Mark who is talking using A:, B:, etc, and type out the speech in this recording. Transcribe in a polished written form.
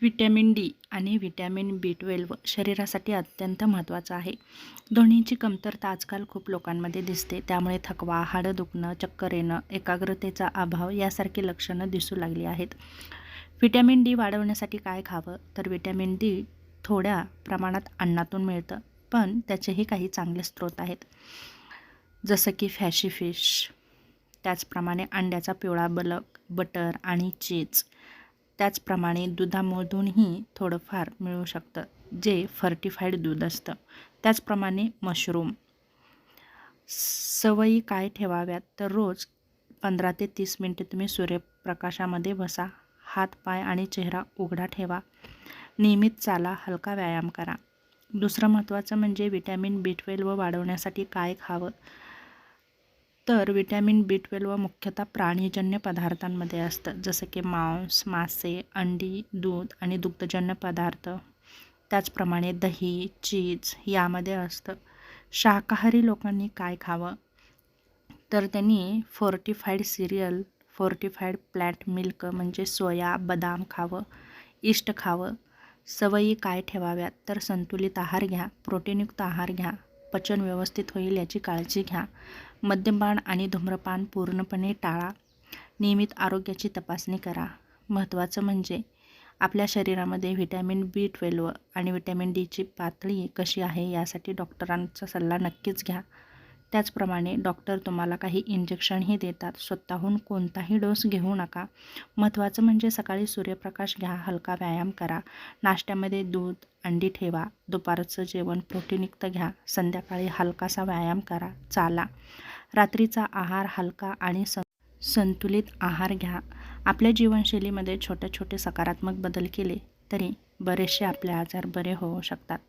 A: Vitamin D आणि vitamin B12 शरीरासाठी अत्यंत महत्त्वाचं आहे. दोन्हीची कमतरता आजकाल खूप लोकांमध्ये दिसते. त्यामुळे थकवा, हाडं दुखणं, चक्कर येणं, एकाग्रतेचा अभाव यासारखी लक्षणं दिसू लागली आहेत. व्हिटॅमिन डी वाढवण्यासाठी काय खावं? तर व्हिटॅमिन डी थोड्या प्रमाणात अन्नातून मिळतं, पण त्याचेही काही चांगले स्रोत आहेत. जसं की फॅटी फिश, त्याचप्रमाणे अंड्याचा पिवळा बलक, बटर आणि चीज. त्याचप्रमाणे दुधामधूनही थोडंफार मिळू शकतं, जे फर्टिफाईड दूध असतं. त्याचप्रमाणे मशरूम. सवयी काय ठेवाव्यात? तर रोज 15 ते 30 मिनिटे तुम्ही सूर्यप्रकाशामध्ये बसा. हात, पाय आणि चेहरा उघडा ठेवा. नियमित चाला, हलका व्यायाम करा. दुसरं महत्त्वाचं म्हणजे व्हिटॅमिन B12 वाढवण्यासाठी काय खावं? तर व्हिटॅमिन B12 मुख्यतः प्राणीजन्य पदार्थांमध्ये असतं, जसं की मांस, मासे, अंडी, दूध आणि दुग्धजन्य पदार्थ. त्याचप्रमाणे दही, चीज यामध्ये असतं. शाकाहारी लोकांनी काय खावं? तर त्यांनी fortified cereal, fortified plant milk म्हणजे सोया, बदाम खावं, इष्ट खावं. सवयी काय ठेवाव्यात? तर संतुलित आहार घ्या, प्रोटीनयुक्त आहार घ्या, पचन व्यवस्थित होईल याची काळजी घ्या. मद्यपान आणि धूम्रपान पूर्णपणे टाळा. नियमित आरोग्याची तपासणी करा. महत्त्वाचं म्हणजे आपल्या शरीरामध्ये व्हिटॅमिन B12 आणि व्हिटॅमिन डीची पातळी कशी आहे यासाठी डॉक्टरांचा सल्ला नक्कीच घ्या. त्याचप्रमाणे डॉक्टर तुम्हाला काही इंजेक्शनही देतात. स्वतःहून कोणताही डोस घेऊ नका. महत्त्वाचं म्हणजे सकाळी सूर्यप्रकाश घ्या, हलका व्यायाम करा, नाश्त्यामध्ये दूध, अंडी ठेवा, दुपारचं जेवण प्रोटीनयुक्त घ्या, संध्याकाळी हलकासा व्यायाम करा, चाला. रात्रीचा आहार हलका आणि संतुलित आहार घ्या. आपल्या जीवनशैलीमध्ये छोटे छोटे सकारात्मक बदल केले तरी बरेचसे आपले आजार बरे होऊ शकतात.